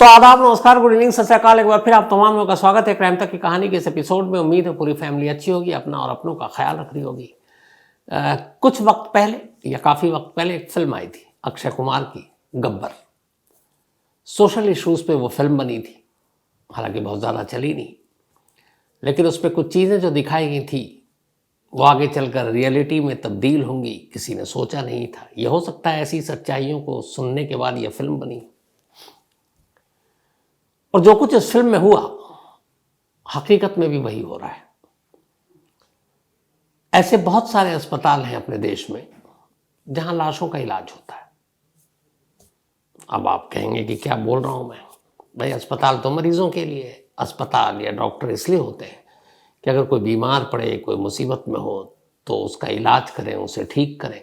तो आदाब, नमस्कार, गुड इवनिंग, सत श्री अकाल। एक बार फिर आप तमाम लोगों का स्वागत है क्राइम तक की कहानी के इस एपिसोड में। उम्मीद है पूरी फैमिली अच्छी होगी, अपना और अपनों का ख्याल रख रही होगी। कुछ वक्त पहले या काफ़ी वक्त पहले एक फिल्म आई थी अक्षय कुमार की, गब्बर। सोशल इश्यूज़ पे वो फिल्म बनी थी, हालांकि बहुत ज़्यादा चली नहीं, लेकिन उस पर कुछ चीज़ें जो दिखाई गई थी वो आगे चलकर रियलिटी में तब्दील होंगी, किसी ने सोचा नहीं था। यह हो सकता है ऐसी सच्चाइयों को सुनने के बाद यह फिल्म बनी। और जो कुछ इस फिल्म में हुआ हकीकत में भी वही हो रहा है। ऐसे बहुत सारे अस्पताल हैं अपने देश में जहां लाशों का इलाज होता है। अब आप कहेंगे कि क्या बोल रहा हूं मैं, भाई अस्पताल तो मरीजों के लिए है। अस्पताल या डॉक्टर इसलिए होते हैं कि अगर कोई बीमार पड़े, कोई मुसीबत में हो तो उसका इलाज करें, उसे ठीक करें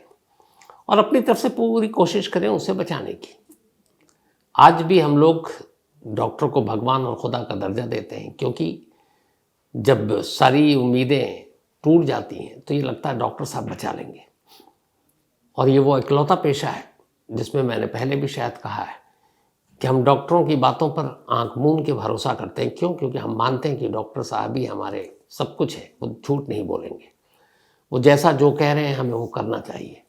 और अपनी तरफ से पूरी कोशिश करें उसे बचाने की। आज भी हम लोग डॉक्टर को भगवान और खुदा का दर्जा देते हैं, क्योंकि जब सारी उम्मीदें टूट जाती हैं तो ये लगता है डॉक्टर साहब बचा लेंगे। और ये वो इकलौता पेशा है जिसमें मैंने पहले भी शायद कहा है कि हम डॉक्टरों की बातों पर आंख मूंद के भरोसा करते हैं। क्यों? क्योंकि हम मानते हैं कि डॉक्टर साहब ही हमारे सब कुछ है, वो झूठ नहीं बोलेंगे। वो जैसा जो कह रहे हैं हमें वो करना चाहिए।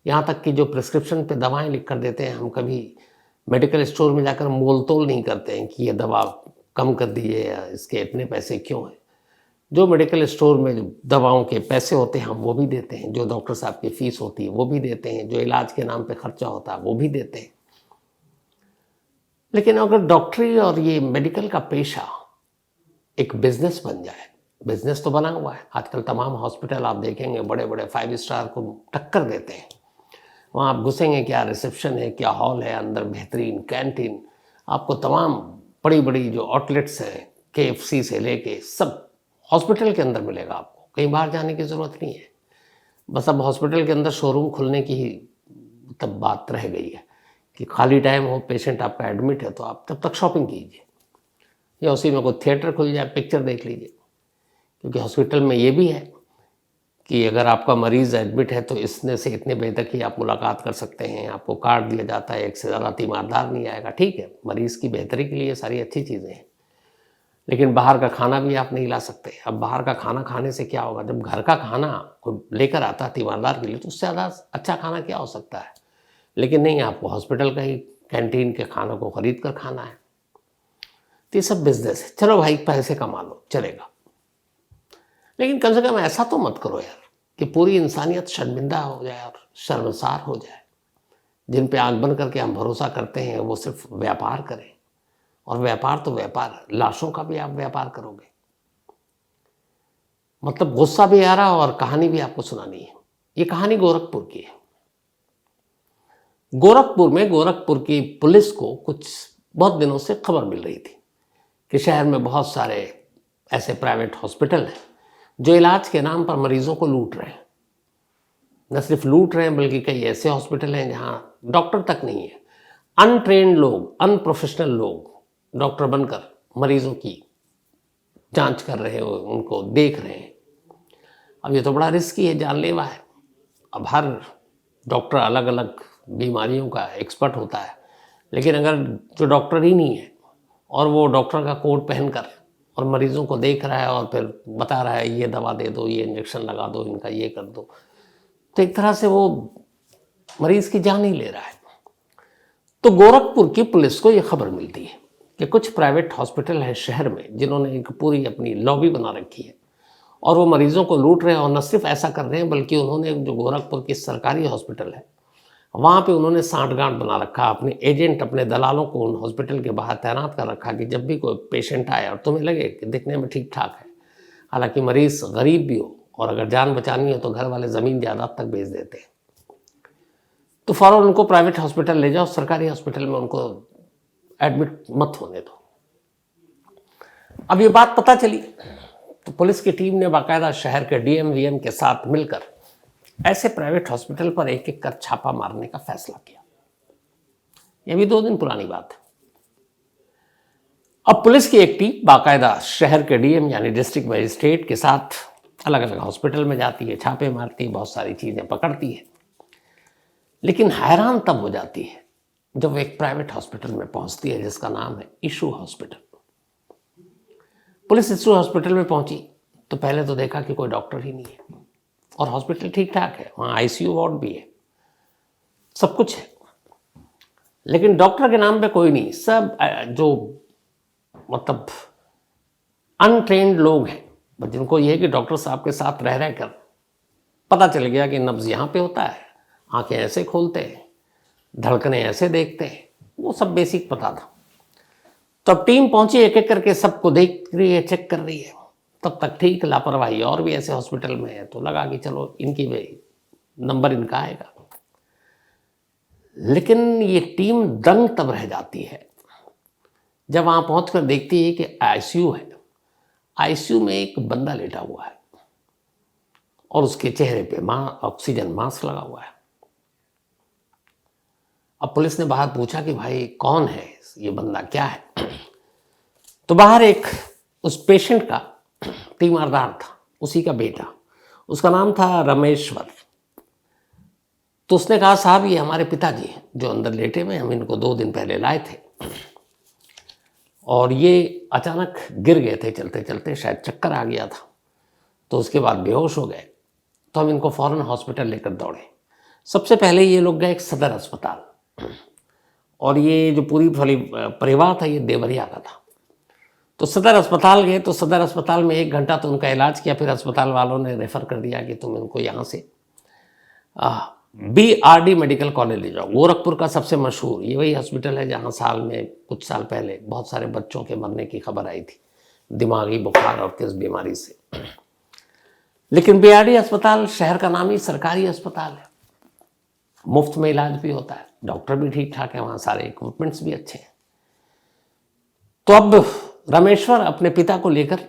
यहाँ तक कि जो प्रिस्क्रिप्शन पे दवाएं लिख कर देते हैं, हम कभी मेडिकल स्टोर में जाकर मोल तोल नहीं करते हैं कि ये दवा कम कर दीजिए या इसके इतने पैसे क्यों हैं। जो मेडिकल स्टोर में जो दवाओं के पैसे होते हैं हम वो भी देते हैं, जो डॉक्टर साहब की फीस होती है वो भी देते हैं, जो इलाज के नाम पे खर्चा होता है वो भी देते हैं। लेकिन अगर डॉक्टरी और ये मेडिकल का पेशा एक बिजनेस बन जाए, बिजनेस तो बना हुआ है आजकल। तमाम हॉस्पिटल आप देखेंगे बड़े बड़े 5 स्टार को टक्कर देते हैं। वहाँ आप घुसेंगे, क्या रिसेप्शन है, क्या हॉल है, अंदर बेहतरीन कैंटीन, आपको तमाम बड़ी बड़ी जो आउटलेट्स हैं KFC से लेके सब हॉस्पिटल के अंदर मिलेगा। आपको कहीं बाहर जाने की ज़रूरत नहीं है। बस अब हॉस्पिटल के अंदर शोरूम खुलने की ही तब बात रह गई है कि खाली टाइम हो, पेशेंट आपका एडमिट है तो आप तब तक शॉपिंग कीजिए या उसी में कोई थिएटर खुल जाए, पिक्चर देख लीजिए। क्योंकि हॉस्पिटल में ये भी है कि अगर आपका मरीज़ एडमिट है तो इसने से इतने बजे तक ही आप मुलाकात कर सकते हैं। आपको कार्ड दिया जाता है, एक से ज़्यादा तीमारदार नहीं आएगा। ठीक है, मरीज़ की बेहतरी के लिए सारी अच्छी चीज़ें हैं, लेकिन बाहर का खाना भी आप नहीं ला सकते। अब बाहर का खाना खाने से क्या होगा? जब घर का खाना कोई लेकर आता है तीमारदार के लिए तो उससे ज़्यादा अच्छा खाना क्या हो सकता है। लेकिन नहीं, आपको हॉस्पिटल का ही कैंटीन के खाना को ख़रीद कर खाना है। तो ये सब बिजनेस है। चलो भाई, पैसे कमा लो, चलेगा, लेकिन कम से कम ऐसा तो मत करो यार कि पूरी इंसानियत शर्मिंदा हो जाए और शर्मसार हो जाए। जिन पे आंख बंद करके हम भरोसा करते हैं वो सिर्फ व्यापार करें, और व्यापार तो व्यापार, लाशों का भी आप व्यापार करोगे। मतलब गुस्सा भी आ रहा और कहानी भी आपको सुनानी है। ये कहानी गोरखपुर की है। गोरखपुर में गोरखपुर की पुलिस को कुछ बहुत दिनों से खबर मिल रही थी कि शहर में बहुत सारे ऐसे प्राइवेट हॉस्पिटल हैं जो इलाज के नाम पर मरीजों को लूट रहे हैं। न सिर्फ लूट रहे हैं बल्कि कई ऐसे हॉस्पिटल हैं जहां डॉक्टर तक नहीं है। अनट्रेन्ड लोग, अनप्रोफेशनल लोग डॉक्टर बनकर मरीजों की जांच कर रहे हैं, उनको देख रहे हैं। अब ये तो बड़ा रिस्की है, जानलेवा है। अब हर डॉक्टर अलग अलग बीमारियों का एक्सपर्ट होता है, लेकिन अगर जो डॉक्टर ही नहीं है और वो डॉक्टर का कोट पहनकर और मरीजों को देख रहा है और फिर बता रहा है ये दवा दे दो, ये इंजेक्शन लगा दो, इनका ये कर दो, तो एक तरह से वो मरीज की जान ही ले रहा है। तो गोरखपुर की पुलिस को ये खबर मिलती है कि कुछ प्राइवेट हॉस्पिटल है शहर में जिन्होंने एक पूरी अपनी लॉबी बना रखी है और वो मरीजों को लूट रहे हैं। और न सिर्फ ऐसा कर रहे हैं बल्कि उन्होंने जो गोरखपुर की सरकारी हॉस्पिटल है वहाँ पे उन्होंने सांठगांठ बना रखा, अपने एजेंट, अपने दलालों को उन हॉस्पिटल के बाहर तैनात कर रखा कि जब भी कोई पेशेंट आए और तुम्हें लगे कि दिखने में ठीक ठाक है, हालांकि मरीज गरीब भी हो और अगर जान बचानी हो तो घर वाले ज़मीन जायदाद तक बेच देते हैं, तो फ़ौरन उनको प्राइवेट हॉस्पिटल ले जाओ, सरकारी हॉस्पिटल में उनको एडमिट मत होने दो। अब ये बात पता चली तो पुलिस की टीम ने बाकायदा शहर के DM VM के साथ मिलकर ऐसे प्राइवेट हॉस्पिटल पर एक एक कर छापा मारने का फैसला किया। यह भी 2 दिन पुरानी बात है। अब पुलिस की एक टीम बाकायदा शहर के DM यानी डिस्ट्रिक्ट मजिस्ट्रेट के साथ अलग अलग हॉस्पिटल में जाती है, छापे मारती है, बहुत सारी चीजें पकड़ती है। लेकिन हैरान तब हो जाती है जब वो एक प्राइवेट हॉस्पिटल में पहुंचती है जिसका नाम है issue hospital. Police issue hospital में पहुंची तो पहले तो देखा कि कोई डॉक्टर ही नहीं है, और हॉस्पिटल ठीक ठाक है, वहाँ आईसीयू वार्ड भी है, सब कुछ है, लेकिन डॉक्टर के नाम पे कोई नहीं। सब जो मतलब अनट्रेन्ड लोग हैं, जिनको ये है कि डॉक्टर साहब के साथ रह कर पता चल गया कि नब्ज यहाँ पे होता है, आंखें ऐसे खोलते हैं, धड़कने ऐसे देखते हैं, वो सब बेसिक पता था। तो अब टीम पहुंची, एक एक करके सबको देख रही है, चेक कर रही है। तब तक ठीक, लापरवाही और भी ऐसे हॉस्पिटल में है, तो लगा कि चलो इनकी भी नंबर इनका आएगा। लेकिन ये टीम दंग तब रह जाती है जब वहां पहुंचकर देखती है कि आईसीयू है, आईसीयू में एक बंदा लेटा हुआ है और उसके चेहरे पे ऑक्सीजन मास्क लगा हुआ है। अब पुलिस ने बाहर पूछा कि भाई कौन है ये बंदा, क्या है? तो बाहर एक उस पेशेंट का तीमारदार था, उसी का बेटा, उसका नाम था रमेश्वर। तो उसने कहा साहब ये हमारे पिताजी हैं जो अंदर लेटे हुए, हम इनको 2 दिन पहले लाए थे और ये अचानक गिर गए थे चलते चलते, शायद चक्कर आ गया था, तो उसके बाद बेहोश हो गए, तो हम इनको फौरन हॉस्पिटल लेकर दौड़े। सबसे पहले ये लोग गए एक सदर अस्पताल, और ये जो पूरी परिवार था ये देवरिया का था। तो सदर अस्पताल गए, तो सदर अस्पताल में 1 घंटा तो उनका इलाज किया, फिर अस्पताल वालों ने रेफ़र कर दिया कि तुम इनको यहाँ से BRD मेडिकल कॉलेज ले जाओ। गोरखपुर का सबसे मशहूर ये वही हॉस्पिटल है जहाँ साल में कुछ साल पहले बहुत सारे बच्चों के मरने की खबर आई थी, दिमागी बुखार और किस बीमारी से। लेकिन BRD अस्पताल शहर का नाम ही सरकारी अस्पताल है, मुफ्त में इलाज भी होता है, डॉक्टर भी ठीक ठाक है, वहाँ सारे इक्विपमेंट्स भी अच्छे हैं। तो अब रामेश्वर अपने पिता को लेकर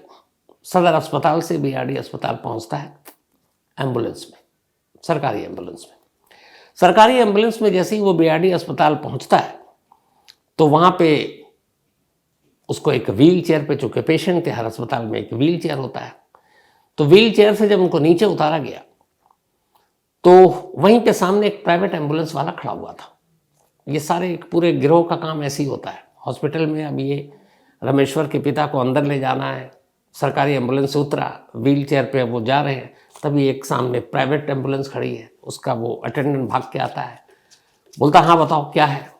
सदर अस्पताल से BRD अस्पताल पहुँचता है एम्बुलेंस में, सरकारी एम्बुलेंस में। सरकारी एम्बुलेंस में जैसे ही वो BRD अस्पताल पहुँचता है तो वहाँ पे उसको एक व्हील चेयर पे, चूँकि पेशेंट थे, हर अस्पताल में एक व्हील चेयर होता है, तो व्हील चेयर से जब उनको नीचे उतारा गया तो वहीं पे सामने एक प्राइवेट एम्बुलेंस वाला खड़ा हुआ था। ये सारे एक पूरे गिरोह का काम ऐसे ही होता है हॉस्पिटल में। अब ये रामेश्वर के पिता को अंदर ले जाना है, सरकारी एम्बुलेंस से उतरा, व्हील चेयर पे वो जा रहे हैं, तभी एक सामने प्राइवेट एम्बुलेंस खड़ी है, उसका वो अटेंडेंट भाग के आता है, बोलता हाँ बताओ क्या है।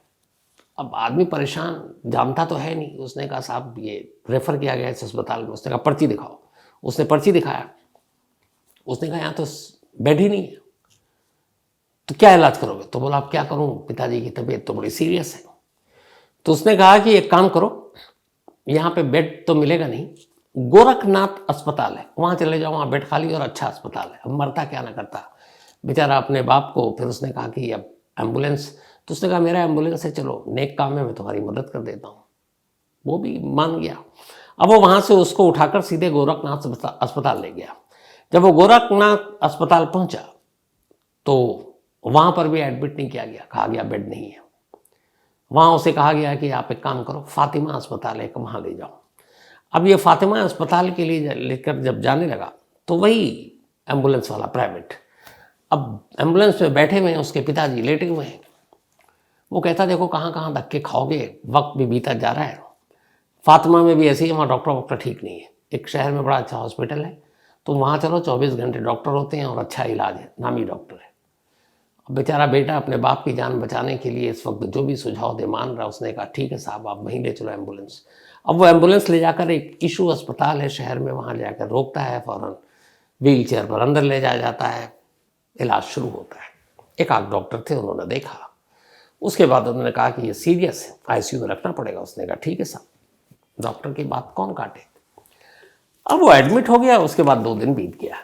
अब आदमी परेशान, जानता तो है नहीं। उसने कहा साहब ये रेफ़र किया गया इस अस्पताल में। उसने कहा पर्ची दिखाओ। उसने पर्ची दिखाया, उसने कहा यहाँ तो बेड ही नहीं है, तो क्या इलाज करोगे? तो बोला अब क्या करूँ, पिताजी की तबीयत तो बड़ी सीरियस है। तो उसने कहा कि एक काम करो, यहाँ पे बेड तो मिलेगा नहीं, गोरखनाथ अस्पताल है, वहाँ चले जाओ, वहाँ बेड खाली और अच्छा अस्पताल है। अब मरता क्या ना करता बेचारा अपने बाप को। फिर उसने कहा कि अब एम्बुलेंस, तो उसने कहा मेरा एम्बुलेंस है, चलो नेक काम है, मैं तुम्हारी मदद कर देता हूँ। वो भी मान गया। अब वो वहाँ से उसको उठाकर सीधे गोरखनाथ अस्पताल ले गया। जब वो गोरखनाथ अस्पताल पहुँचा तो वहाँ पर भी एडमिट नहीं किया गया, कहा गया बेड नहीं है। वहाँ उसे कहा गया कि आप एक काम करो, फातिमा अस्पताल है, वहाँ ले जाओ। अब ये फातिमा अस्पताल के लिए लेकर जब जाने लगा तो वही एम्बुलेंस वाला प्राइवेट, अब एम्बुलेंस में बैठे हुए हैं उसके पिताजी, लेटे हुए हैं। वो कहता देखो कहाँ कहाँ धक्के खाओगे, वक्त भी बीता जा रहा है। फातिमा में भी ऐसे ही, वहाँ डॉक्टर ठीक नहीं है। एक शहर में बड़ा अच्छा हॉस्पिटल है, तो वहाँ चलो 24 घंटे डॉक्टर होते हैं और अच्छा इलाज है, नामी डॉक्टर है। अब बेचारा बेटा अपने बाप की जान बचाने के लिए इस वक्त जो भी सुझाव दे मान रहा। उसने कहा ठीक है साहब आप वहीं ले चलो एम्बुलेंस। अब वो एम्बुलेंस ले जाकर एक इशू अस्पताल है शहर में, वहाँ जाकर रोकता है, फ़ौरन व्हील चेयर पर अंदर ले जाया जाता है, इलाज शुरू होता है। एक आध डॉक्टर थे, उन्होंने देखा, उसके बाद उन्होंने कहा कि ये सीरियस है, आईसीयू में रखना पड़ेगा। उसने कहा ठीक है साहब, डॉक्टर की बात कौन काटे। अब वो एडमिट हो गया। उसके बाद 2 दिन बीत गया।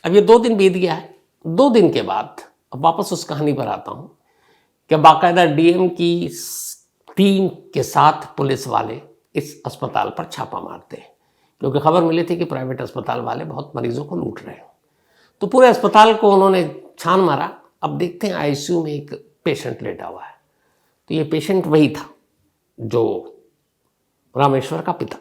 अब ये 2 दिन बीत गया है। 2 दिन के बाद अब वापस उस कहानी पर आता हूँ कि बाकायदा डीएम की टीम के साथ पुलिस वाले इस अस्पताल पर छापा मारते हैं, क्योंकि खबर मिली थी कि प्राइवेट अस्पताल वाले बहुत मरीजों को लूट रहे हैं। तो पूरे अस्पताल को उन्होंने छान मारा। अब देखते हैं आईसीयू में एक पेशेंट लेटा हुआ है, तो ये पेशेंट वही था जो रामेश्वर का पिता।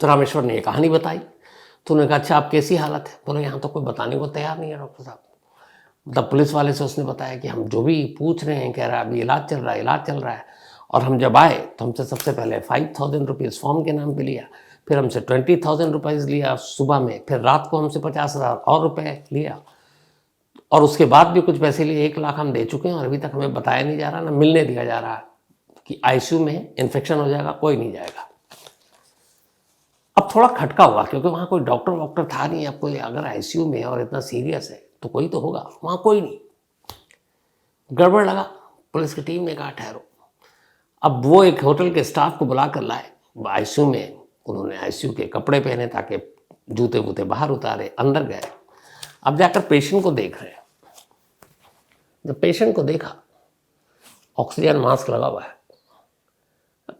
तो रामेश्वर ने ये कहानी बताई। तो उन्होंने कहा अच्छा आप कैसी हालत है? बोले यहाँ तो कोई बताने को तैयार नहीं है डॉक्टर साहब। मतलब पुलिस वाले से उसने बताया कि हम जो भी पूछ रहे हैं, कह रहा है अभी इलाज चल रहा है। और हम जब आए तो हमसे सबसे पहले 5,000 रुपीज़ फॉर्म के नाम पे लिया, फिर हमसे 20,000 रुपीज़ लिया सुबह में, फिर रात को हमसे 50,000 और रुपये लिया, और उसके बाद भी कुछ पैसे लिए। 1 लाख हम दे चुके हैं और अभी तक हमें बताया नहीं जा रहा, ना मिलने दिया जा रहा कि आईसीयू में इन्फेक्शन हो जाएगा, कोई नहीं जाएगा। अब थोड़ा खटका हुआ क्योंकि वहाँ कोई डॉक्टर वॉक्टर था नहीं। अब कोई अगर आईसीयू में और इतना सीरियस है तो कोई तो होगा, वहाँ कोई नहीं। गड़बड़ लगा। पुलिस की टीम ने कहा ठहरो। अब वो एक होटल के स्टाफ को बुला कर लाए आईसीयू में। उन्होंने आईसीयू के कपड़े पहने ताकि जूते वूते बाहर उतारे, अंदर गए। अब जाकर पेशेंट को देख रहे हैं। जब पेशेंट को देखा, ऑक्सीजन मास्क लगा हुआ है।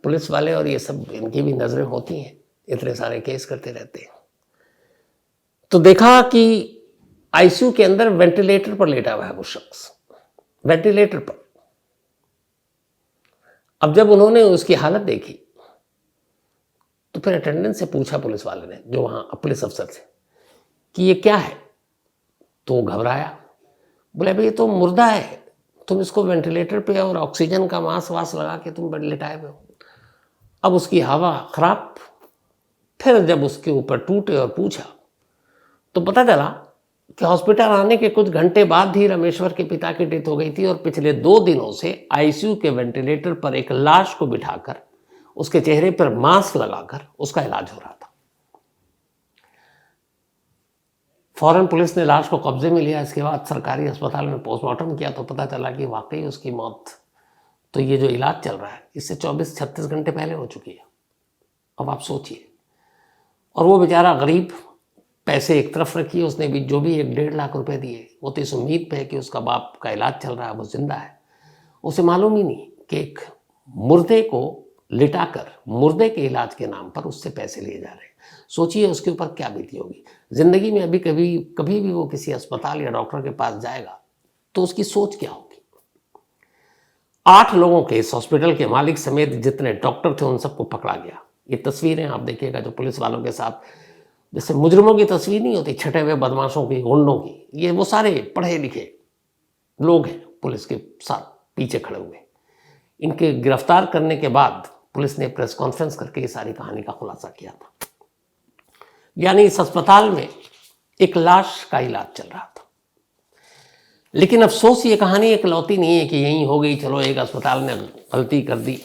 पुलिस वाले और ये सब, इनकी भी नजरें होती हैं, इतने सारे केस करते रहते हैं। तो देखा कि आईसीयू के अंदर वेंटिलेटर पर लेटा हुआ है वो शख्स, वेंटिलेटर पर। अब जब उन्होंने उसकी हालत देखी तो फिर अटेंडेंट से पूछा पुलिस वाले ने, जो वहां पुलिस अफसर से, कि ये क्या है। तो वो घबराया, बोले भाई ये तो मुर्दा है, तुम इसको वेंटिलेटर पे और ऑक्सीजन का मास्क वास लगा के तुम लेटाए हुए हो। अब उसकी हवा खराब। फिर जब उसके ऊपर टूटे और पूछा तो पता चला कि हॉस्पिटल आने के कुछ घंटे बाद ही रमेश्वर के पिता की डेथ हो गई थी, और पिछले 2 दिनों से आईसीयू के वेंटिलेटर पर एक लाश को बिठाकर उसके चेहरे पर मास्क लगाकर उसका इलाज हो रहा था। फौरन पुलिस ने लाश को कब्जे में लिया। इसके बाद सरकारी अस्पताल में पोस्टमार्टम किया तो पता चला कि वाकई उसकी मौत तो ये जो इलाज चल रहा है इससे 24-36 घंटे पहले हो चुकी है। अब आप सोचिए। और वो बेचारा गरीब, पैसे एक तरफ रखिए, उसने भी जो भी 1-1.5 लाख रुपए दिए, वो तो इस उम्मीद पे है कि उसका बाप का इलाज चल रहा है, वो जिंदा है। उसे मालूम ही नहीं कि एक मुर्दे को लिटाकर मुर्दे के इलाज के नाम पर उससे पैसे लिए जा रहे हैं। सोचिए उसके ऊपर क्या बीती होगी। जिंदगी में अभी कभी भी वो किसी अस्पताल या डॉक्टर के पास जाएगा तो उसकी सोच क्या होगी। 8 लोगों के इस हॉस्पिटल के मालिक समेत जितने डॉक्टर थे उन सबको पकड़ा गया। ये तस्वीरें आप देखिएगा जो पुलिस वालों के साथ, जैसे मुजरिमों की तस्वीर नहीं होती, छठे हुए बदमाशों की, गुंडों की, ये वो सारे पढ़े लिखे लोग हैं पुलिस के साथ पीछे खड़े हुए। इनके गिरफ्तार करने के बाद पुलिस ने प्रेस कॉन्फ्रेंस करके ये सारी कहानी का खुलासा किया था। यानी इस अस्पताल में एक लाश का इलाज चल रहा था। लेकिन अफसोस ये कहानी इकलौती नहीं है कि यहीं हो गई, चलो एक अस्पताल ने गलती कर दी।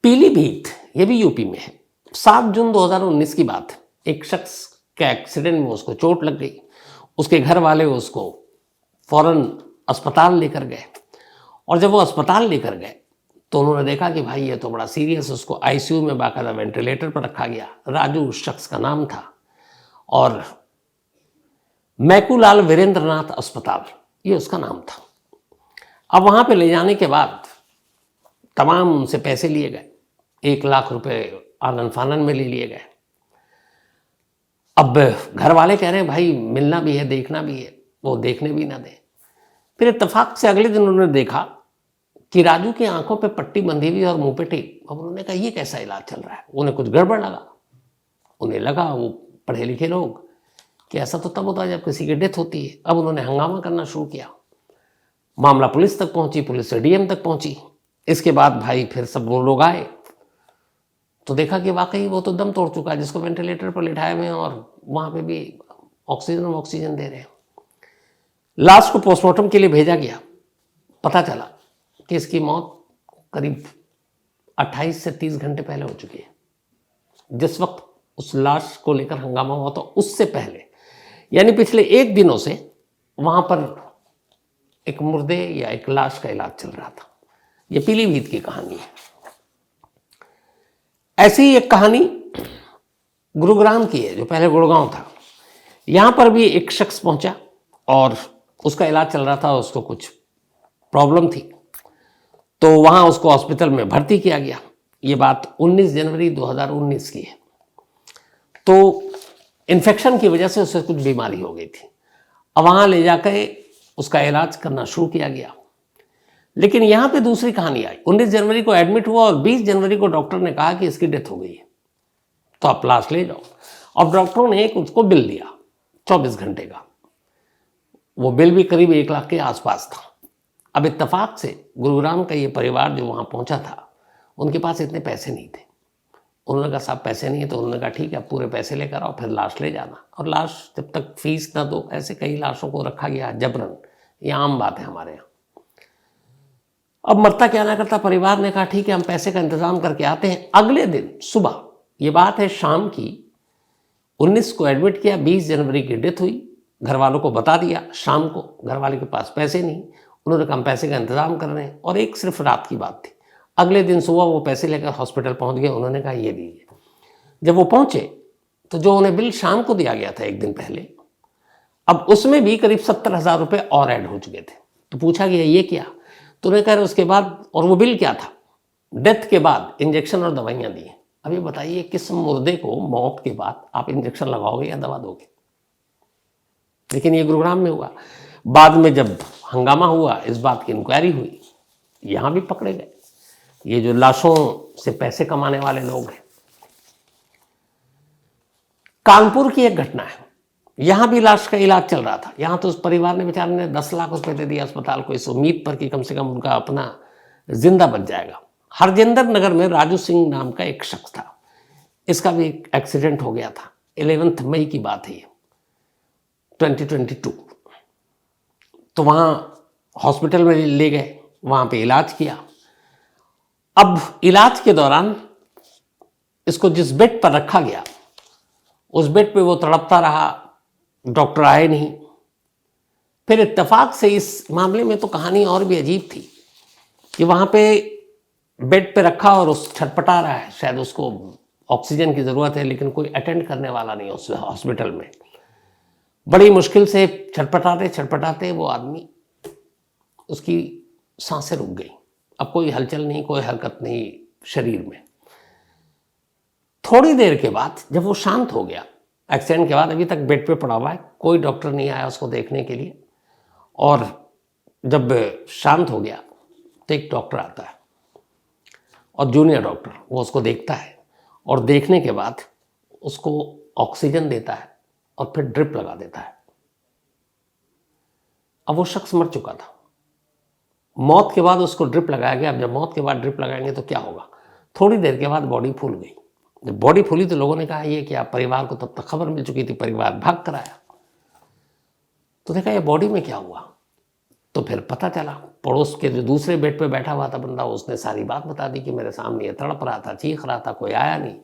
पीलीभीत, ये भी यूपी में है, 7 जून 2019 की बात है। एक शख्स के एक्सीडेंट में उसको चोट लग गई। उसके घर वाले उसको फौरन अस्पताल लेकर गए, और जब वो अस्पताल लेकर गए तो उन्होंने देखा कि भाई ये तो बड़ा सीरियस है। उसको आईसीयू में बाकायदा वेंटिलेटर पर रखा गया। राजू उस शख्स का नाम था, और मैकूलाल वीरेंद्रनाथ अस्पताल ये उसका नाम था। अब वहां पे ले जाने के बाद तमाम उनसे पैसे लिए गए। 1 लाख रुपए आनन फानन में ले लिए गए। अब घर वाले कह रहे हैं भाई मिलना भी है, देखना भी है, वो देखने भी ना दें। फिर इत्तेफाक से अगले दिन उन्होंने देखा कि राजू की आंखों पे पट्टी बंधी हुई और मुंह पे टेप। अब उन्होंने कहा ये कैसा इलाज चल रहा है। उन्हें कुछ गड़बड़ लगा। उन्हें लगा, वो पढ़े लिखे लोग, कि ऐसा तो तब होता है जब किसी की डेथ होती है। अब उन्होंने हंगामा करना शुरू किया। मामला पुलिस तक पहुंची, पुलिस से डीएम तक पहुंची। इसके बाद भाई फिर सब वो लोग आए तो देखा कि वाकई वो तो दम तोड़ चुका है, जिसको वेंटिलेटर पर लिटाए हुए हैं और वहां पे भी ऑक्सीजन दे रहे हैं। लाश को पोस्टमार्टम के लिए भेजा गया। पता चला कि इसकी मौत करीब 28 से 30 घंटे पहले हो चुकी है। जिस वक्त उस लाश को लेकर हंगामा हुआ था उससे पहले, यानी पिछले 1 दिनों से वहां पर एक मुर्दे या एक लाश का इलाज चल रहा था। यह पीलीभीत की कहानी है। ऐसी ही एक कहानी गुरुग्राम की है, जो पहले गुड़गांव था। यहां पर भी एक शख्स पहुंचा और उसका इलाज चल रहा था। उसको कुछ प्रॉब्लम थी तो वहां उसको हॉस्पिटल में भर्ती किया गया। ये बात 19 जनवरी 2019 की है। तो इन्फेक्शन की वजह से उसे कुछ बीमारी हो गई थी। अब वहां ले जाकर उसका इलाज करना शुरू किया गया। लेकिन यहां पे दूसरी कहानी आई। 19 जनवरी को एडमिट हुआ और 20 जनवरी को डॉक्टर ने कहा कि इसकी डेथ हो गई है, तो आप लाश ले जाओ। अब डॉक्टरों ने उसको बिल दिया 24 घंटे का। वो बिल भी करीब 1 लाख के आसपास था। अब इत्तेफाक से गुरुग्राम का ये परिवार जो वहाँ पहुँचा था, उनके पास इतने पैसे नहीं थे। उन्होंने कहा साहब पैसे नहीं है, तो उन्होंने कहा ठीक है आप पूरे पैसे लेकर आओ, फिर लाश ले जाना। और लाश जब तक फीस ना दो, ऐसे कई लाशों को रखा गया जबरन, ये आम बात है हमारे यहाँ। अब मरता क्या ना करता, परिवार ने कहा ठीक है हम पैसे का इंतजाम करके आते हैं। अगले दिन सुबह, ये बात है शाम की, 19 को एडमिट किया, 20 जनवरी की डेथ हुई। घर वालों को बता दिया शाम को, घर वाले के पास पैसे नहीं, उन्होंने कहा हम पैसे का इंतजाम कर रहे हैं। और एक सिर्फ रात की बात थी। अगले दिन सुबह वो पैसे लेकर हॉस्पिटल पहुंच गए। उन्होंने कहा ये लीजिए। जब वो पहुंचे तो जो उन्हें बिल शाम को दिया गया था एक दिन पहले, अब उसमें भी करीब 70,000 रुपये और ऐड हो चुके थे। तो पूछा गया ये क्या, तो उन्हें कह रहे उसके बाद, और वो बिल क्या था, डेथ के बाद इंजेक्शन और दवाइयाँ दी। अब ये बताइए किस मुर्दे को मौत के बाद आप इंजेक्शन लगाओगे या दवा दोगे। लेकिन ये गुरुग्राम में हुआ। बाद में जब हंगामा हुआ, इस बात की इंक्वायरी हुई, यहाँ भी पकड़े गए ये जो लाशों से पैसे कमाने वाले लोग हैं। कानपुर की एक घटना है, यहां भी लाश का इलाज चल रहा था। यहां तो उस परिवार ने, बेचारे ने 10 लाख रुपए दे दिया अस्पताल को, इस उम्मीद पर कि कम से कम उनका अपना जिंदा बच जाएगा। हरजिंदर नगर में राजू सिंह नाम का एक शख्स था, इसका भी एक एक्सीडेंट हो गया था। 11 मई की बात है ये, 2022। तो वहां हॉस्पिटल में ले गए, वहां पे इलाज किया। अब इलाज के दौरान इसको जिस बेड पर रखा गया, उस बेड पे वो तड़पता रहा, डॉक्टर आए नहीं। फिर इत्तेफाक से इस मामले में तो कहानी और भी अजीब थी कि वहां पे बेड पे रखा और उस छटपटा रहा है, शायद उसको ऑक्सीजन की ज़रूरत है, लेकिन कोई अटेंड करने वाला नहीं उस हॉस्पिटल में। बड़ी मुश्किल से छटपटाते छटपटाते वो आदमी, उसकी सांसें रुक गई। अब कोई हलचल नहीं, कोई हरकत नहीं शरीर में। थोड़ी देर के बाद जब वो शांत हो गया, एक्सीडेंट के बाद अभी तक बेड पे पड़ा हुआ है, कोई डॉक्टर नहीं आया उसको देखने के लिए। और जब शांत हो गया तो एक डॉक्टर आता है, और जूनियर डॉक्टर, वो उसको देखता है और देखने के बाद उसको ऑक्सीजन देता है और फिर ड्रिप लगा देता है। अब वो शख्स मर चुका था, मौत के बाद उसको ड्रिप लगाया गया। अब जब मौत के बाद ड्रिप लगाएंगे तो क्या होगा, थोड़ी देर के बाद बॉडी फूल गई। जब बॉडी फूली तो लोगों ने कहा ये क्या, परिवार को तब तक खबर मिल चुकी थी, परिवार भाग कर आया। तो देखा ये बॉडी में क्या हुआ, तो फिर पता चला पड़ोस के जो दूसरे बेड पे बैठा हुआ था बंदा, उसने सारी बात बता दी कि मेरे सामने ये तड़प रहा था, चीख रहा था, कोई आया नहीं।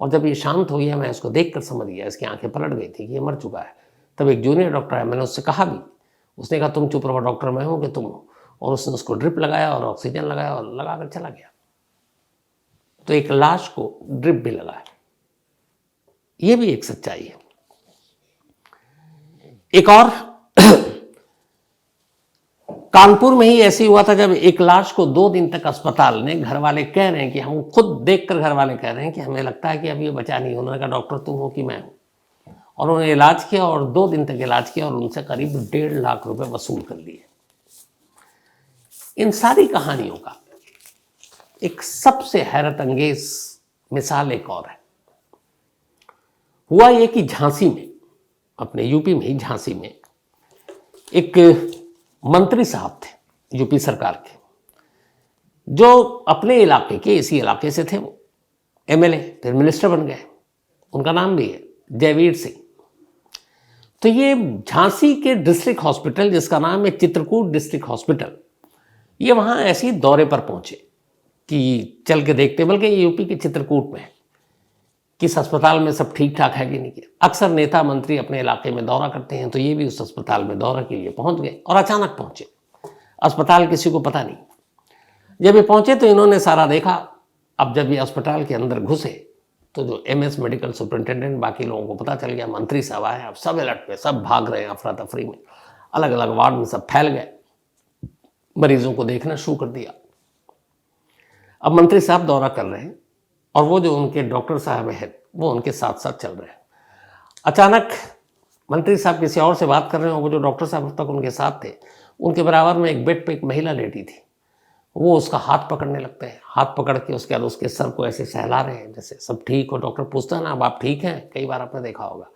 और जब ये शांत हो गया, मैं इसको देख कर समझ गया, इसकी आंखें पलट गई थी कि ये मर चुका है। तब एक जूनियर डॉक्टर है, मैंने उससे कहा भी, उसने कहा तुम चुप रहो डॉक्टर, मैं हूँ कि तुम हो। और उसने उसको ड्रिप लगाया और ऑक्सीजन लगाया और लगा कर चला गया। तो एक लाश को ड्रिप भी लगाया, ये भी एक सच्चाई है। एक और कानपुर में ही ऐसे हुआ था, जब एक लाश को 2 दिन तक अस्पताल ने, घर वाले कह रहे हैं कि हम खुद देखकर घर वाले कह रहे हैं कि हमें लगता है कि अभी ये बचा नहीं। उन्होंने कहा डॉक्टर तुम हो कि मैं हूं, और उन्होंने इलाज किया और 2 दिन तक इलाज किया और उनसे करीब 1.5 लाख रुपए वसूल कर लिए। इन सारी कहानियों का एक सबसे हैरत अंगेज मिसाल एक और है। हुआ ये कि झांसी में, अपने यूपी में ही झांसी में, एक मंत्री साहब थे यूपी सरकार के, जो अपने इलाके के, इसी इलाके से थे। वो एमएलए फिर मिनिस्टर बन गए। उनका नाम भी है जयवीर सिंह। तो ये झांसी के डिस्ट्रिक्ट हॉस्पिटल, जिसका नाम है चित्रकूट डिस्ट्रिक्ट हॉस्पिटल, ये वहाँ ऐसे ही दौरे पर पहुँचे कि चल के देखते, बल्कि ये यूपी के चित्रकूट में किस अस्पताल में सब ठीक ठाक है कि नहीं। अक्सर नेता मंत्री अपने इलाके में दौरा करते हैं, तो ये भी उस अस्पताल में दौरा के लिए पहुंच गए। और अचानक पहुंचे, अस्पताल किसी को पता नहीं। जब ये पहुंचे तो इन्होंने सारा देखा। अब जब ये अस्पताल के अंदर घुसे तो जो एमएस मेडिकल सुपरिटेंडेंट, बाकी लोगों को पता चल गया, मंत्री साहब आए, अब सब अलर्ट पे, सब भाग रहे हैं अफरा तफरी में, अलग अलग वार्ड में सब फैल गए, मरीजों को देखना शुरू कर दिया। अब मंत्री साहब दौरा कर रहे हैं और वो जो उनके डॉक्टर साहब हैं वो उनके साथ साथ चल रहे हैं। अचानक मंत्री साहब किसी और से बात कर रहे हैं, और वो जो डॉक्टर साहब अब तक उनके साथ थे, उनके बराबर में एक बेड पे एक महिला लेटी थी। वो उसका हाथ पकड़ने लगते हैं, हाथ पकड़ के उसके बाद उसके सर को ऐसे सहला रहे हैं जैसे सब ठीक हो। डॉक्टर पूछता है ना अब आप ठीक हैं, कई बार आपने देखा होगा।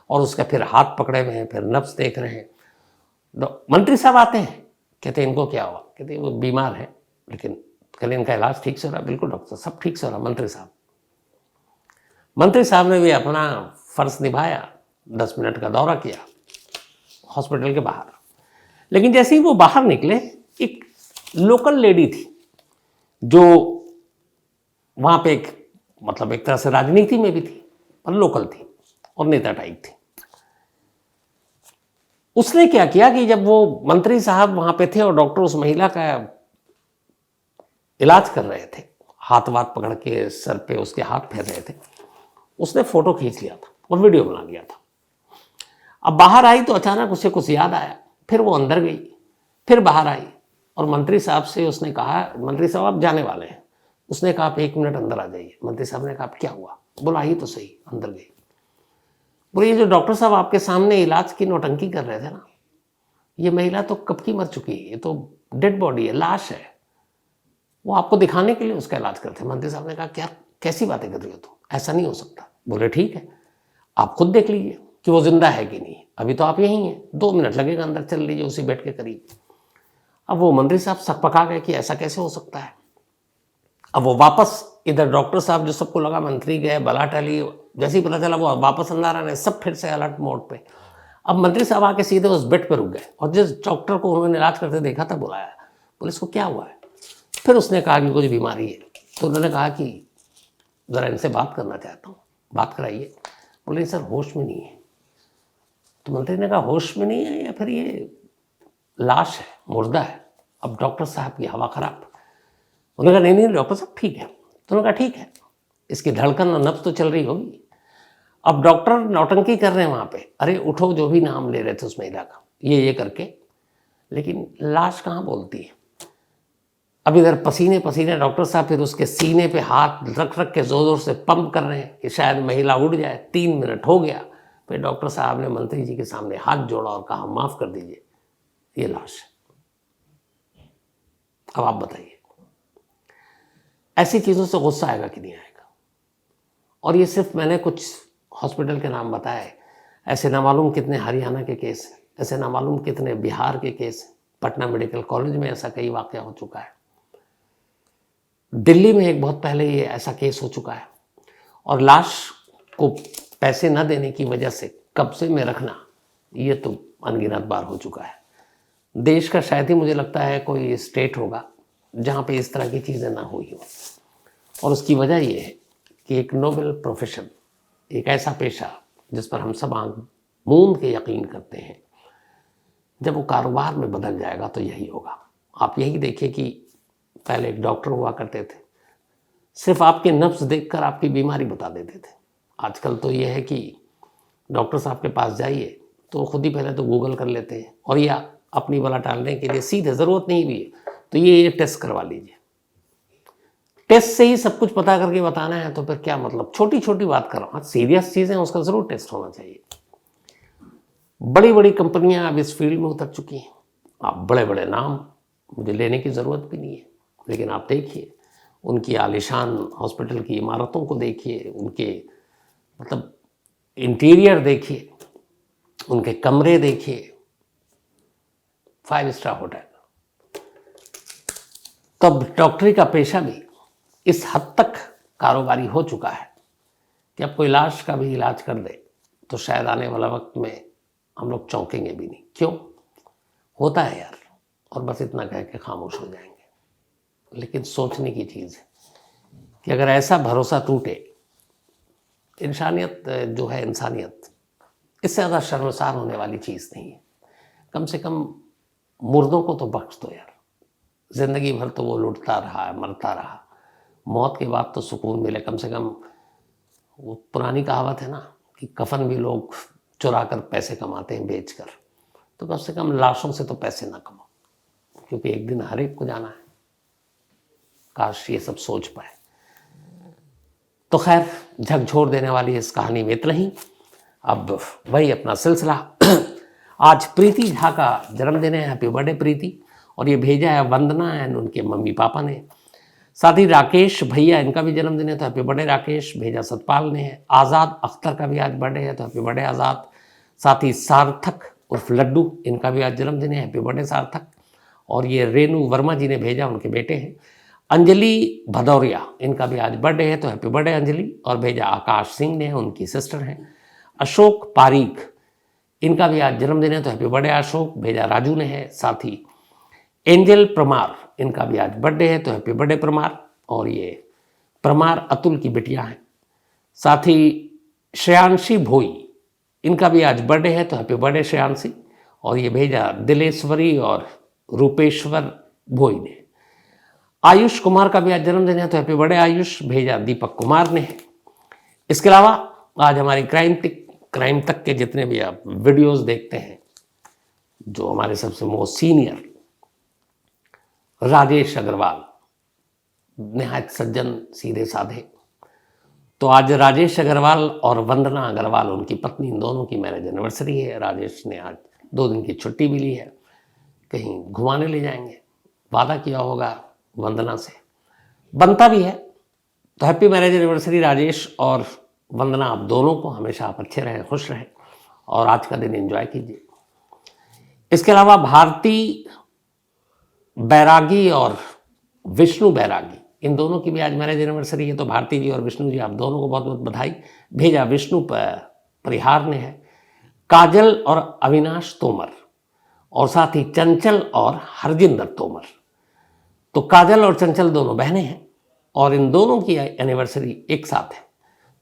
और उसका फिर हाथ पकड़े हुए हैं, फिर नब्ज देख रहे हैं। मंत्री साहब आते हैं, कहते हैं इनको क्या हुआ, कहते हैं वो बीमार है, लेकिन कहते इनका इलाज ठीक से हो रहा है। बिल्कुल डॉक्टर सब ठीक से हो रहा। मंत्री साहब ने भी अपना फर्ज निभाया, 10 मिनट का दौरा किया हॉस्पिटल के बाहर। लेकिन जैसे ही वो बाहर निकले, एक लोकल लेडी थी जो वहां पे एक तरह से राजनीति में भी थी पर लोकल थी और नेता टाइप थी। उसने क्या किया कि जब वो मंत्री साहब वहां पे थे और डॉक्टर उस महिला का इलाज कर रहे थे, हाथ वाथ पकड़ के सर पे उसके हाथ फेर रहे थे, उसने फोटो खींच लिया था और वीडियो बना लिया था। अब बाहर आई तो अचानक उसे कुछ याद आया, फिर वो अंदर गई, फिर बाहर आई और मंत्री साहब से उसने कहा, मंत्री साहब आप जाने वाले हैं। उसने कहा आप 1 मिनट अंदर आ जाइए। मंत्री साहब ने कहा क्या हुआ? बोला आई तो सही। अंदर गई। बोले ये जो डॉक्टर साहब आपके सामने इलाज की नौटंकी कर रहे थे ना, ये महिला तो कब की मर चुकी है, ये तो डेड बॉडी है, लाश है, वो आपको दिखाने के लिए उसका इलाज करते। मंत्री साहब ने कहा क्या कैसी बातें कर रही हो तुम, ऐसा नहीं हो सकता। बोले ठीक है, आप खुद देख लीजिए कि वो जिंदा है कि नहीं, अभी तो आप यहीं हैं, 2 मिनट लगेगा, अंदर चल लीजिए उसी बेड के करीब। अब वो मंत्री साहब सकपका गए कि ऐसा कैसे हो सकता है। अब वो वापस इधर डॉक्टर साहब, जो सबको लगा मंत्री गए, बला टली, जैसे ही पता चला वो वापस अंदर आने, सब फिर से अलर्ट मोड पे। अब मंत्री साहब आके सीधे उस बेड पे रुक गए और जिस डॉक्टर को उन्होंने इलाज करते देखा था बुलाया, बोले इसको क्या हुआ है। फिर उसने कहा कि कुछ बीमारी है। तो उन्होंने कहा कि ज़रा इनसे बात करना चाहता हूँ, बात कराइए। बोले सर होश में नहीं है। तो मंत्री ने कहा होश में नहीं है या फिर ये लाश है, मुर्दा है। अब डॉक्टर साहब की हवा खराब। उन्होंने कहा नहीं डॉक्टर साहब ठीक है। तो उन्होंने कहा ठीक है, इसकी धड़कन और नब्ज तो चल रही होगी। अब डॉक्टर नौटंकी कर रहे हैं वहाँ पे, अरे उठो, जो भी नाम ले रहे थे उस महिला का, ये करके, लेकिन लाश कहाँ बोलती है। अब इधर पसीने पसीने डॉक्टर साहब फिर उसके सीने पे हाथ रख रख के जोर जोर से पंप कर रहे हैं कि शायद महिला उठ जाए। 3 मिनट हो गया, फिर डॉक्टर साहब ने मंत्री जी के सामने हाथ जोड़ा और कहा माफ कर दीजिए, ये लाश है। अब आप बताइए ऐसी चीज़ों से गुस्सा आएगा कि नहीं आएगा। और ये सिर्फ मैंने कुछ हॉस्पिटल के नाम बताए, ऐसे ना मालूम कितने हरियाणा के केस हैं, ऐसे ना मालूम कितने बिहार के केस हैं। पटना मेडिकल कॉलेज में ऐसा कई वाक़या हो चुका है। दिल्ली में एक बहुत पहले ये ऐसा केस हो चुका है। और लाश को पैसे न देने की वजह से कब्जे में रखना, ये तो अनगिनत बार हो चुका है। देश का शायद ही मुझे लगता है कोई स्टेट होगा जहाँ पे इस तरह की चीज़ें ना हुई हो। और उसकी वजह ये है कि एक नोबल प्रोफेशन, एक ऐसा पेशा जिस पर हम सब आंख मूंद के यकीन करते हैं, जब वो कारोबार में बदल जाएगा तो यही होगा। आप यही देखिए कि पहले एक डॉक्टर हुआ करते थे, सिर्फ आपके नब्ज देखकर आपकी बीमारी बता देते थे। आजकल तो ये है कि डॉक्टर साहब के पास जाइए तो खुद ही पहले तो गूगल कर लेते हैं, और या अपनी बला टालने के लिए सीधे ज़रूरत नहीं भी है तो ये टेस्ट करवा लीजिए। टेस्ट से ही सब कुछ पता करके बताना है तो फिर क्या मतलब, छोटी छोटी बात कर रहा हूँ, सीरियस चीज़ें उसका ज़रूर टेस्ट होना चाहिए। बड़ी बड़ी कंपनियां अब इस फील्ड में उतर चुकी हैं। आप बड़े बड़े नाम मुझे लेने की ज़रूरत भी नहीं है, लेकिन आप देखिए उनकी आलिशान हॉस्पिटल की इमारतों को देखिए, उनके मतलब इंटीरियर देखिए, उनके कमरे देखिए, 5 स्टार होटल। तब डॉक्टरी का पेशा भी इस हद तक कारोबारी हो चुका है कि अब कोई लाश का भी इलाज कर दे तो शायद आने वाला वक्त में हम लोग चौंकेंगे भी नहीं। क्यों होता है यार, और बस इतना कह के खामोश हो जाएंगे। लेकिन सोचने की चीज़ है कि अगर ऐसा भरोसा टूटे, इंसानियत जो है, इंसानियत इससे ज़्यादा शर्मसार होने वाली चीज़ नहीं है। कम से कम मुर्दों को तो बख्श दो यार, ज़िंदगी भर तो वो लुटता रहा, मरता रहा, मौत के बाद तो सुकून मिले। कम से कम वो पुरानी कहावत है ना कि कफन भी लोग चुरा कर पैसे कमाते हैं बेच कर, तो कम से कम लाशों से तो पैसे ना कमाओ, क्योंकि एक दिन हर एक को जाना है। काश ये सब सोच पाए। तो खैर, झकझोर देने वाली इस कहानी में इतना ही। अब वही अपना सिलसिला। आज प्रीति झा का जन्मदिन है, हैप्पी बर्थडे प्रीति। और ये भेजा है वंदना एंड उनके मम्मी पापा ने। साथ ही राकेश भैया, इनका भी जन्मदिन है तो हैप्पी बर्थडे राकेश, भेजा सतपाल ने है। आज़ाद अख्तर का भी आज बर्थडे है तो हैप्पी बर्थडे आज़ाद। साथ ही सार्थक उर्फ लड्डू, इनका भी आज जन्मदिन है, हैप्पी बर्थडे सार्थक। और ये रेणु वर्मा जी ने भेजा, उनके बेटे हैं। अंजलि भदौरिया, इनका भी आज बर्थडे है, तो हैप्पी बर्थडे अंजलि। और भेजा आकाश सिंह ने, उनकी सिस्टर हैं। अशोक पारीक, इनका भी आज जन्मदिन है, तो हैप्पी बर्थडे अशोक, भेजा राजू ने है। साथ ही एंजल परमार, इनका भी आज बर्थडे है, तो हैप्पी बर्थडे परमार। और ये परमार अतुल की बिटिया हैं। साथ ही श्रेयांशी भोई, इनका भी आज बर्थडे है, तो हैप्पी बर्थडे श्रेयांशी। और ये भेजा दिलेश्वरी और रूपेश्वर भोई ने। आयुष कुमार का भी आज जन्मदिन है, तो हैप्पी बर्थडे आयुष, भेजा दीपक कुमार ने। इसके अलावा आज हमारी क्राइम तक के जितने भी आप वीडियोस देखते हैं, जो हमारे सबसे मोस्ट सीनियर राजेश अग्रवाल, निहायत सज्जन, सीधे साधे। तो आज राजेश अग्रवाल और वंदना अग्रवाल, उनकी पत्नी, इन दोनों की मैरिज एनिवर्सरी है। राजेश ने आज 2 दिन की छुट्टी भी ली है, कहीं घुमाने ले जाएंगे, वादा किया होगा वंदना से, बनता भी है। तो हैप्पी मैरिज एनिवर्सरी राजेश और वंदना, आप दोनों को हमेशा आप अच्छे रहें, खुश रहें और आज का दिन एंजॉय कीजिए। इसके अलावा भारती बैरागी और विष्णु बैरागी, इन दोनों की भी आज मैरिज एनिवर्सरी है। तो भारती जी और विष्णु जी, आप दोनों को बहुत बहुत बधाई। भेजा विष्णु परिहार ने है। काजल और अविनाश तोमर, और साथ ही चंचल और हरजिंदर तोमर। तो काजल और चंचल दोनों बहनें हैं और इन दोनों की एनिवर्सरी एक साथ है।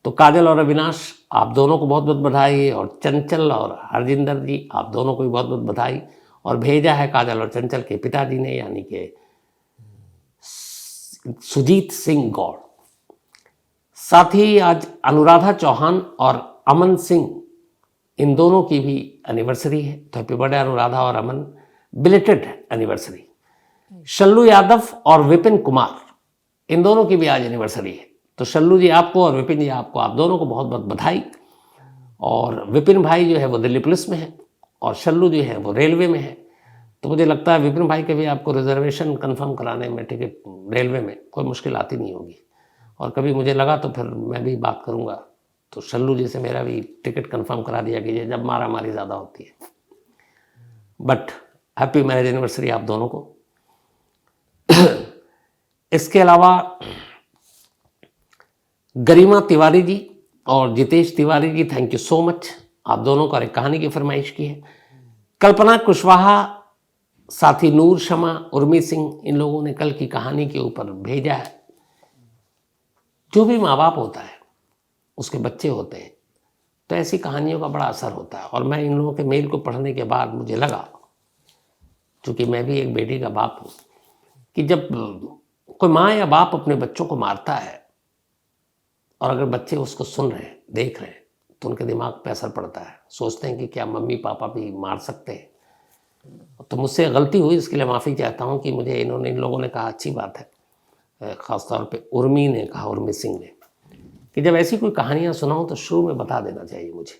तो काजल और अविनाश, आप दोनों को बहुत बहुत बधाई। और चंचल और हरजिंदर जी, आप दोनों को भी बहुत बहुत बधाई। और भेजा है काजल और चंचल के पिताजी ने, यानी कि सुजीत सिंह गौड़। साथ ही आज अनुराधा चौहान और अमन सिंह, इन दोनों की भी एनिवर्सरी है। तो हैप्पी बर्थडे अनुराधा और अमन, बिलेटेड एनिवर्सरी। शल्लू यादव और विपिन कुमार, इन दोनों की भी आज एनिवर्सरी है। तो शल्लू जी आपको और विपिन जी आपको, आप दोनों को बहुत बहुत बधाई। और विपिन भाई जो है वो दिल्ली पुलिस में है और शल्लू जो है वो रेलवे में है। तो मुझे लगता है विपिन भाई के भी आपको रिजर्वेशन कंफर्म कराने में, टिकट रेलवे में कोई मुश्किल आती नहीं होगी। और कभी मुझे लगा तो फिर मैं भी बात करूँगा, तो शल्लू जी से मेरा भी टिकट कंफर्म करा दिया कीजिए जब मारामारी ज़्यादा होती है। बट हैप्पी मैरिज एनिवर्सरी आप दोनों को। इसके अलावा गरिमा तिवारी जी और Jitesh Tiwari ji, thank you so much, आप दोनों को एक कहानी की फरमाइश की है। कल्पना कुशवाहा, साथी नूर शमा, उर्मी सिंह, इन लोगों ने कल की कहानी के ऊपर भेजा है। जो भी माँ बाप होता है उसके बच्चे होते हैं, तो ऐसी कहानियों का बड़ा असर होता है। और मैं इन लोगों के मेल को पढ़ने के बाद मुझे लगा, चूँकि मैं भी एक बेटी का बाप हूँ, कि जब कोई माँ या बाप अपने बच्चों को मारता है और अगर बच्चे उसको सुन रहे हैं, देख रहे हैं, तो उनके दिमाग पे असर पड़ता है। सोचते हैं कि क्या मम्मी पापा भी मार सकते हैं। तो मुझसे गलती हुई, इसके लिए माफ़ी चाहता हूँ कि मुझे इन लोगों ने कहा, अच्छी बात है, ख़ासतौर पे उर्मी ने कहा, उर्मी सिंह ने, कि जब ऐसी कोई कहानियाँ सुनाऊँ तो शुरू में बता देना चाहिए मुझे,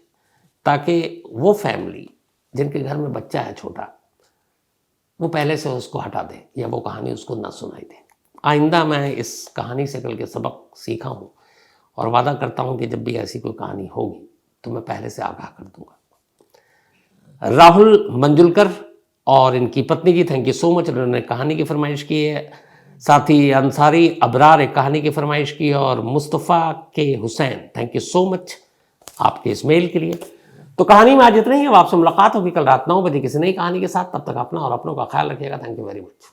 ताकि वो फैमिली जिनके घर में बच्चा है छोटा, वो पहले से उसको हटा दे या वो कहानी उसको ना सुनाई दे। आइंदा मैं इस कहानी से कल के सबक सीखा हूँ और वादा करता हूँ कि जब भी ऐसी कोई कहानी होगी तो मैं पहले से आगाह कर दूंगा। राहुल मंजुलकर और इनकी पत्नी जी, थैंक यू सो मच, उन्होंने कहानी की फरमाइश की है। साथ ही अंसारी अबरार एक कहानी की फरमाइश की है। और मुस्तफ़ा के Hussain, thank you so much आपके इस मेल के लिए। तो कहानी में आज इतना ही है। अब आपसे मुलाकात होगी कल रात 9 बजे किसी नई कहानी के साथ। तब तक अपना और अपनों का ख्याल रखिएगा। Thank you very much.